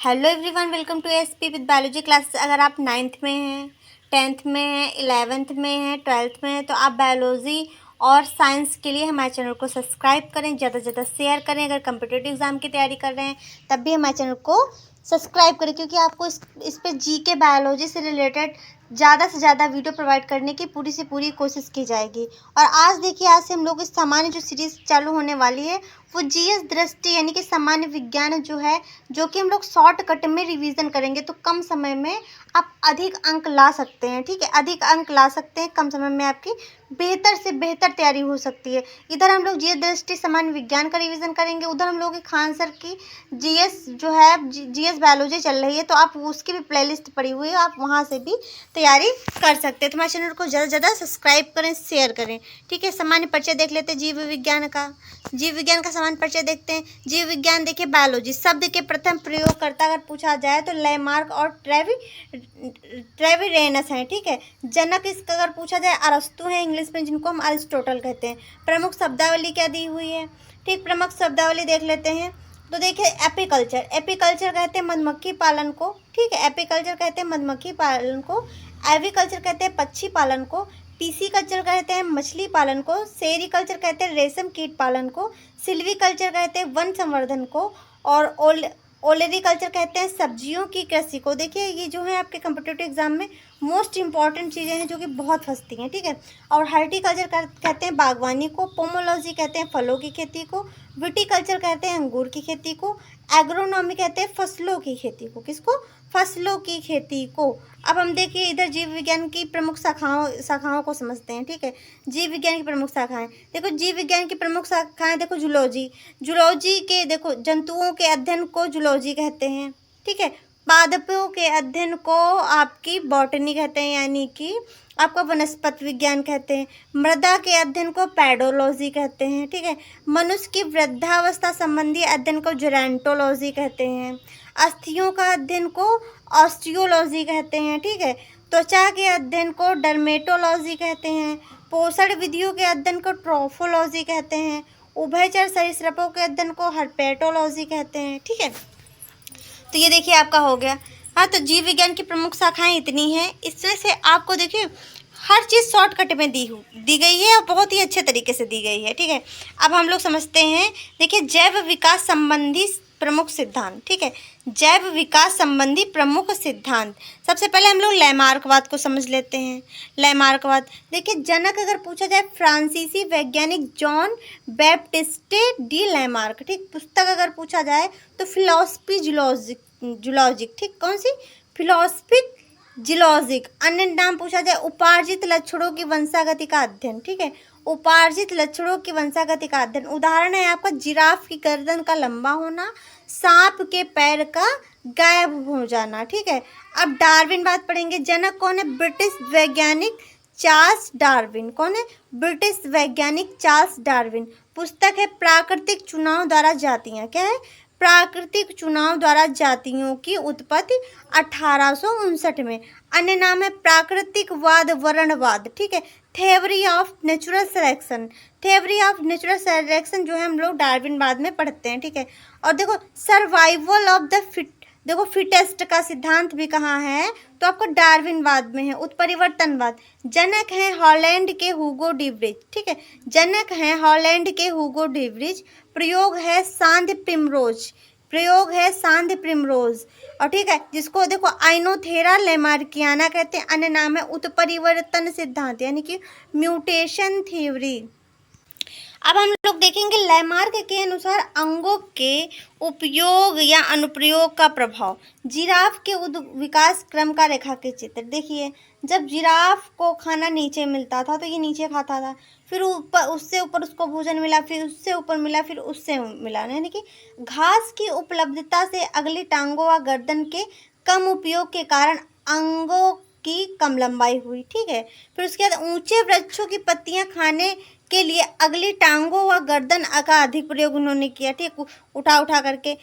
Hello everyone, welcome to SP with biology classes. अगर आप 9th में हैं, 10th में हैं, 11th में हैं, 12th में हैं, तो आप बायोलॉजी और साइंस के लिए हमारे चैनल को सब्सक्राइब करें, ज़्यादा से ज़्यादा शेयर करें। अगर कम्पिटिटिव एग्ज़ाम की तैयारी कर रहे हैं तब भी हमारे चैनल को सब्सक्राइब करें, क्योंकि आपको इस पे जीके बायोलॉजी से रिलेटेड ज़्यादा से ज़्यादा वीडियो प्रोवाइड करने की पूरी से पूरी कोशिश की जाएगी। और आज देखिए, आज से हम लोग इस सामान्य जो सीरीज़ चालू होने वाली है वो जीएस दृष्टि यानी कि सामान्य विज्ञान जो है, जो कि हम लोग शॉर्टकट में रिवीजन करेंगे, तो कम समय में आप अधिक अंक ला सकते हैं। ठीक है, अधिक अंक ला सकते हैं, कम समय में आपकी बेहतर से बेहतर तैयारी हो सकती है। इधर हम लोग जीएस दृष्टि सामान्य विज्ञान का रिवीजन करेंगे, उधर हम लोग खान सर की जीएस जो है जीएस बायोलॉजी चल रही है, तो आप उसकी भी प्लेलिस्ट पड़ी हुई है, आप वहाँ से भी तैयारी कर सकते हैं। तो हमारे चैनल को ज़्यादा से ज़्यादा सब्सक्राइब करें, शेयर करें। ठीक है, सामान्य परिचय देख लेते हैं जीव विज्ञान का। जीव विज्ञान का सामान्य परिचय देखते हैं। जीव विज्ञान देखिए, बायोलॉजी शब्द के प्रथम प्रयोगकर्ता अगर पूछा जाए तो लैमार्क और ट्रेविरेनस हैं। ठीक है, जनक इसका अगर पूछा जाए अरस्तु है इंग्लिश में, जिनको हम अरिस्टोटल कहते हैं। प्रमुख शब्दावली क्या दी हुई है? ठीक, प्रमुख शब्दावली देख लेते हैं। तो देखिए, एपीकल्चर, एपीकल्चर कहते हैं मधुमक्खी पालन को। ठीक है, एपीकल्चर कहते हैं मधुमक्खी पालन को। एविकल्चर कहते हैं पक्षी पालन को। पीसीकल्चर कहते हैं मछली पालन को। सेरीकल्चर कहते हैं रेशम कीट पालन को। सिल्वीकल्चर कहते हैं वन संवर्धन को। और ओलेरीकल्चर कहते हैं सब्जियों की कृषि को। देखिए, ये जो है आपके कम्पिटिटिव एग्जाम में मोस्ट इंपॉर्टेंट चीज़ें हैं जो कि बहुत फंसती हैं। ठीक है, और हर्टिकल्चर कहते हैं बागवानी को। पोमोलॉजी कहते हैं फलों की खेती को। विटीकल्चर कहते हैं अंगूर की खेती को। एग्रोनॉमी कहते हैं फसलों की खेती को। किसको? फसलों की खेती को। अब हम देखिए, इधर जीव विज्ञान की प्रमुख शाखाओं को समझते हैं। ठीक है, जीव विज्ञान की प्रमुख शाखाएं देखो। जीव विज्ञान की प्रमुख शाखाएं देखो, जूलॉजी, जूलॉजी के देखो जंतुओं के अध्ययन को जूलॉजी कहते हैं। ठीक है, पादपों के अध्ययन को आपकी बॉटनी कहते हैं, यानी कि आपका वनस्पति विज्ञान कहते हैं। मृदा के अध्ययन को पेडोलॉजी कहते हैं। ठीक है, मनुष्य की वृद्धावस्था संबंधी अध्ययन को जेरोंटोलॉजी कहते हैं। अस्थियों का अध्ययन को ऑस्टियोलॉजी कहते हैं। ठीक है, त्वचा के अध्ययन को डर्मेटोलॉजी कहते हैं। पोषण विधियों के अध्ययन को ट्रोफोलॉजी कहते हैं। उभयचर सरीसृपों के अध्ययन को हर्पेटोलॉजी कहते हैं। ठीक है, तो ये देखिए आपका हो गया। हाँ, तो जीव विज्ञान की प्रमुख शाखाएं इतनी हैं। इसमें से आपको देखिए हर चीज़ शॉर्टकट में दी गई है और बहुत ही अच्छे तरीके से दी गई है। ठीक है, अब हम लोग समझते हैं। देखिए, जैव विकास संबंधी प्रमुख सिद्धांत। ठीक है, जैव विकास संबंधी प्रमुख सिद्धांत। सबसे पहले हम लोग लैमार्कवाद को समझ लेते हैं। लैमार्कवाद देखिए, जनक अगर पूछा जाए फ्रांसीसी वैज्ञानिक जॉन बैप्टिस्टे डी लैमार्क। ठीक, पुस्तक अगर पूछा जाए तो फिलॉसफी जूलॉजिक। ठीक, कौन सी? फिलॉसफी जिलॉजिक। अन्य नाम पूछा जाए उपार्जित लक्षणों की वंशागति का अध्ययन। ठीक है, उपार्जित लक्षणों की वंशागति का अध्ययन। उदाहरण है आपका जिराफ की गर्दन का लंबा होना, सांप के पैर का गायब हो जाना। ठीक है, अब डार्विन बात पढ़ेंगे। जनक कौन है? ब्रिटिश वैज्ञानिक चार्ल्स डार्विन। कौन है? ब्रिटिश वैज्ञानिक चार्ल्स डार्विन। पुस्तक है प्राकृतिक चुनाव द्वारा जातियां। क्या है? प्राकृतिक चुनाव द्वारा जातियों की उत्पत्ति 1859 में। अन्य नाम है प्राकृतिकवाद वर्णवाद। ठीक है, theory of natural selection. Theory of natural selection जो है हम लोग डार्विनवाद में पढ़ते हैं। ठीक है, और देखो सर्वाइवल ऑफ द फिट, देखो फिटेस्ट का सिद्धांत भी कहाँ है? तो आपको डार्विनवाद में है। उत्परिवर्तनवाद, जनक है हॉलैंड के हुगो डिवरिज। ठीक है, जनक है हॉलैंड के हुगो डिवरिज। प्रयोग है सांध्य प्रिमरोज। प्रयोग है सांध्य प्रिमरोज। और ठीक है, जिसको देखो आइनोथेरा लैमार्कियाना कहते हैं। अन्य नाम है उत्परिवर्तन सिद्धांत, यानी कि म्यूटेशन थ्योरी। अब हम लोग देखेंगे लैमार्क के अनुसार अंगों के उपयोग या अनुप्रयोग का प्रभाव। जिराफ के विकास क्रम का रेखा के चित्र देखिए। जब जिराफ को खाना नीचे मिलता था तो ये नीचे खाता था, फिर ऊपर, उससे ऊपर उसको भोजन मिला, फिर उससे ऊपर मिला, फिर उससे मिला, यानी कि घास की उपलब्धता से अगली टांगों व गर्दन के कम उपयोग के कारण अंगों की कम लंबाई हुई। ठीक है, फिर उसके बाद ऊंचे वृक्षों की पत्तियां खाने के लिए अगली टांगों व गर्दन का अधिक प्रयोग उन्होंने किया। ठीक, उठा करके,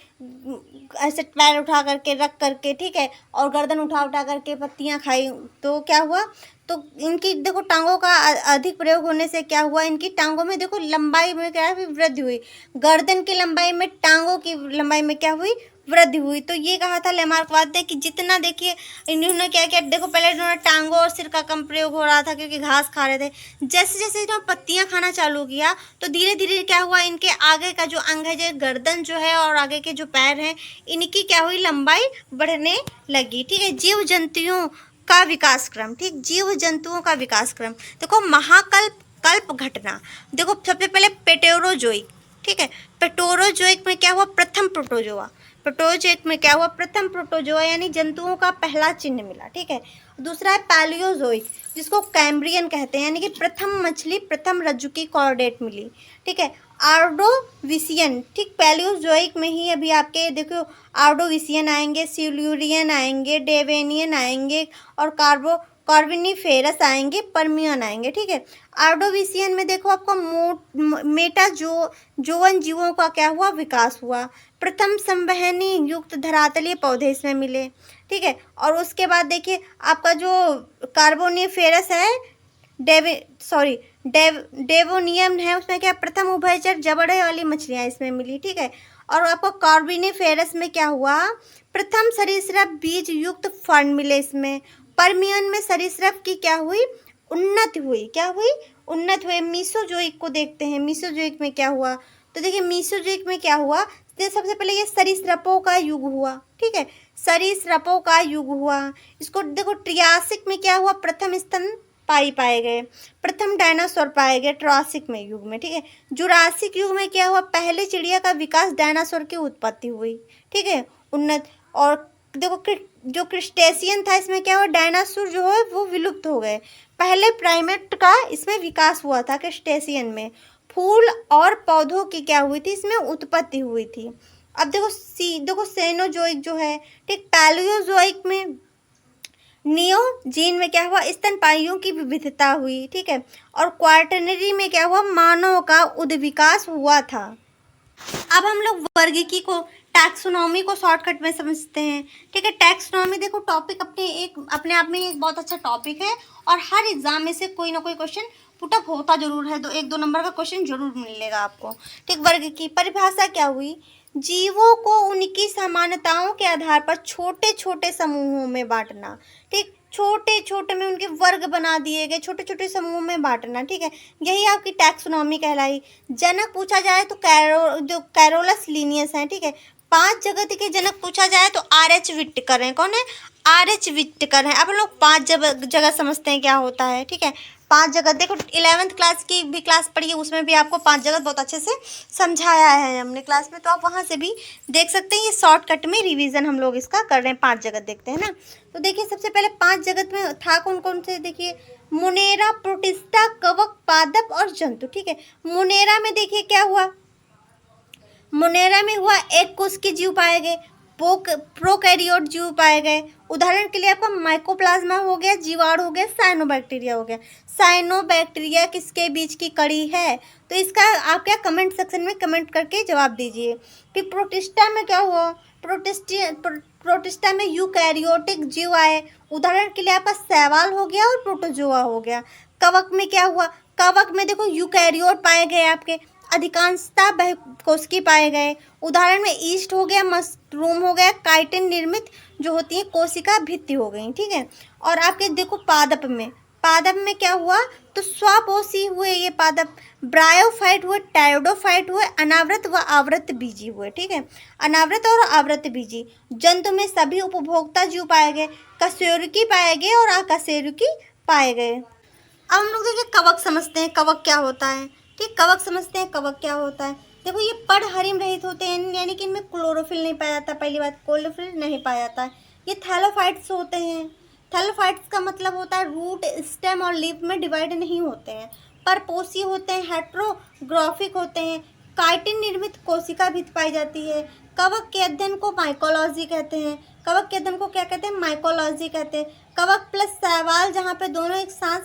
ऐसे पैर उठा करके रख करके, ठीक है, और गर्दन उठा करके पत्तियां खाई, तो क्या हुआ? तो इनकी देखो टांगों का अधिक प्रयोग होने से क्या हुआ? इनकी टांगों में देखो लंबाई में क्या है? वृद्धि हुई। गर्दन की लंबाई में, टांगों की लंबाई में क्या हुई? वृद्धि हुई। तो ये कहा था लेमार्कवाद ने कि जितना देखिए इन्होंने क्या किया, देखो पहले इन्होंने टांगों और सिर का कम प्रयोग हो रहा था क्योंकि घास खा रहे थे। जैसे जैसे इन्होंने पत्तियां खाना चालू किया तो धीरे धीरे क्या हुआ, इनके आगे का जो अंग है, जो गर्दन जो है और आगे के जो पैर हैं, इनकी क्या हुई, लंबाई बढ़ने लगी। ठीक है, जीव जंतुओं का विकास क्रम। ठीक, जीव जंतुओं का विकास क्रम। देखो महाकल्प कल्प घटना, देखो सबसे पहले पेटेरोजोइक। ठीक है, पेटेरोजोइक में क्या हुआ, प्रथम प्रोटोजोआ। प्रोटोजोइक में क्या हुआ, प्रथम प्रोटोजोआ यानी जंतुओं का पहला चिन्ह मिला। ठीक है, दूसरा है पैलियोजोइक जिसको कैम्ब्रियन कहते हैं, यानी कि प्रथम मछली, प्रथम रज्जु की कॉर्डेट मिली। ठीक है, आर्डोविसियन। ठीक, पैलियोजोइक में ही अभी आपके देखो आर्डोविसियन आएंगे, सिल्यूरियन आएंगे, डेवेनियन आएंगे और कार्बोनिफेरस आएंगे, पर्मियन आएंगे। ठीक है, आर्डोविसियन में देखो आपको जोवन जीवों का क्या हुआ, विकास हुआ। प्रथम संवहनी युक्त धरातलीय पौधे इसमें मिले। ठीक है, और उसके बाद देखिए आपका जो कार्बोनिफेरस है, डेवोनियम है, उसमें क्या प्रथम उभयचर जबड़े वाली मछलियाँ इसमें मिली। ठीक है, और आपको कार्बोनिफेरस में क्या हुआ, प्रथम सरीसृप बीज युक्त फर्न मिले इसमें। पर्मियन में सरीसृप की क्या हुई, उन्नति हुई। क्या हुई, उन्नत हुए। मीसोजोइक को देखते हैं, मीसोजोइक में क्या हुआ, तो देखिए मीसोजोइक में क्या हुआ, तो सबसे पहले ये सरीसृपों का युग हुआ। ठीक है, सरीसृपों का युग हुआ। इसको देखो ट्रियासिक में क्या हुआ, प्रथम स्तनपायी पाए गए, प्रथम डायनासोर पाए गए ट्रासिक में युग में। ठीक है, जुरासिक युग में क्या हुआ, पहले चिड़िया का विकास, डायनासोर की उत्पत्ति हुई। ठीक है, उन्नत। और देखो जो क्रिस्टेशियन था इसमें क्या हुआ, डायनासोर जो है वो विलुप्त हो गए, पहले प्राइमेट का इसमें विकास हुआ था क्रिस्टेशियन में। फूल और पौधों की क्या हुई थी, इसमें उत्पत्ति हुई थी। अब देखो सेनोजोइक जो है। ठीक, पैलियोजोइक में नियोजीन में क्या हुआ, स्तनपायियों की विविधता हुई। ठीक है, और क्वार्टरनरी में क्या हुआ, मानव का उद्विकास हुआ था। अब हम लोग वर्गीकी को, टैक्सोनॉमी को शॉर्टकट में समझते हैं। ठीक है, टैक्सोनॉमी देखो टॉपिक अपने आप में एक बहुत अच्छा टॉपिक है और हर एग्जाम में से कोई ना कोई क्वेश्चन पुटअप होता जरूर है, तो 1-2 नंबर का क्वेश्चन जरूर मिलेगा आपको। ठीक, वर्ग की परिभाषा क्या हुई, जीवों को उनकी समानताओं के आधार पर छोटे छोटे समूहों में बांटना। ठीक, छोटे छोटे में उनके वर्ग बना दिए गए, छोटे छोटे समूहों में बांटना। ठीक है, यही आपकी टैक्सोनॉमी कहलाई। जनक पूछा जाए तो जो कैरोलस लीनियस है। ठीक है, 5 जगत के जनक पूछा जाए तो R.H. विट्टिकर हैं। कौन है, R.H. विट्टिकर हैं। अब लोग 5 जगह समझते हैं क्या होता है। ठीक है, 5 जगत देखो 11th क्लास की भी क्लास पढ़ी है, उसमें भी आपको 5 जगत बहुत अच्छे से समझाया है हमने क्लास में, तो आप वहाँ से भी देख सकते हैं। ये शॉर्टकट में रिवीजन हम लोग इसका कर रहे हैं। 5 जगत देखते हैं ना, तो देखिए सबसे पहले 5 जगत में था कौन कौन से, देखिए मुनेरा, प्रोटिस्टा, कवक, पादप और जंतु। ठीक है, मुनेरा में देखिए क्या हुआ, मुनेरा में हुआ एक कोश के जीव पाए गए, प्रोकैरियोट जीव पाए गए। उदाहरण के लिए आपका माइकोप्लाज्मा हो गया, जीवाणु हो गया, साइनोबैक्टीरिया हो गया। साइनोबैक्टीरिया किसके बीच की कड़ी है, तो इसका आप क्या कमेंट सेक्शन में कमेंट करके जवाब दीजिए। फिर प्रोटिस्टा में क्या हुआ, प्रोटिस्टा में यूकैरियोटिक जीव आए। उदाहरण के लिए आपका शैवाल हो गया और प्रोटोजोआ हो गया। कवक में क्या हुआ, कवक में देखो यूकैरियोट पाए गए, आपके अधिकांशतः बहुकोशिकीय पाए गए। उदाहरण में ईस्ट हो गया, मशरूम हो गया, काइटिन निर्मित जो होती है कोशिका भित्ति हो गई। ठीक है, और आपके देखो पादप में क्या हुआ, तो स्वापोषी हुए ये पादप, ब्रायोफाइट हुए, टाइडोफाइट हुए, अनावृत व आवृत बीजी हुए। ठीक है, अनावृत और आवृत बीजी। जंतु में सभी उपभोक्ता जीव पाए गए, कशेरुकी पाए गए और अकशेरुकी पाए गए। अब हम लोग देखिए कवक समझते हैं, कवक क्या होता है। ठीक, कवक समझते हैं, कवक क्या होता है। देखो ये पर्णहरिम रहित होते हैं, यानी कि इनमें क्लोरोफिल नहीं पाया जाता। पहली बात, क्लोरोफिल नहीं पाया जाता है। ये थैलोफाइट्स होते हैं। थैलोफाइट्स का मतलब होता है रूट, स्टेम और लीफ में डिवाइड नहीं होते हैं, परपोषी होते हैं, हेट्रोग्राफिक होते हैं, काइटिन निर्मित कोशिका भित्ति पाई जाती है। कवक के अध्ययन को माइकोलॉजी कहते हैं। कवक के अध्ययन को क्या कहते हैं, माइकोलॉजी कहते हैं। कवक प्लस शैवाल जहाँ पे दोनों एक साथ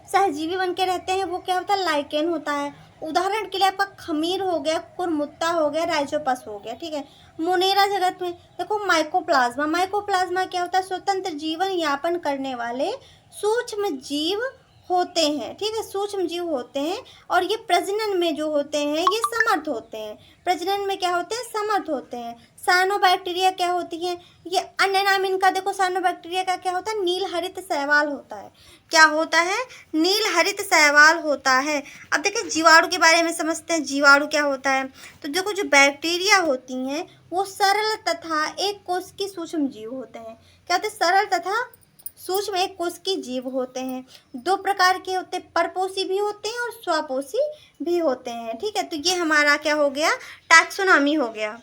सहजीवी बन के रहते हैं, वो क्या होता है, लाइकेन होता है। उदाहरण के लिए आपका खमीर हो गया, कुरमुत्ता हो गया, राइजोपस हो गया। ठीक है, मुनेरा जगत में देखो माइकोप्लाज्मा क्या होता है, स्वतंत्र जीवन यापन करने वाले सूक्ष्म जीव होते हैं। ठीक है, सूक्ष्म जीव होते हैं और ये प्रजनन में जो होते हैं ये समर्थ होते हैं। प्रजनन में क्या होते हैं, समर्थ होते हैं। साइनोबैक्टीरिया क्या होती है, ये अन्य नाम इनका देखो, साइनोबैक्टीरिया का क्या होता है, नील हरित शैवाल होता है। क्या होता है, नील हरित शैवाल होता है। अब देखिए जीवाणु के बारे में समझते हैं, जीवाणु क्या होता है। तो देखो जो बैक्टीरिया होती हैं वो सरल तथा एक कोश की सूक्ष्म जीव होते हैं। क्या होते हैं, सरल तथा सूक्ष्म एक कोश की जीव होते हैं। दो प्रकार के होते हैं, परपोषी भी होते हैं और स्वपोषी भी होते हैं। ठीक है, तो ये हमारा क्या हो गया, टैक्सोनॉमी हो गया।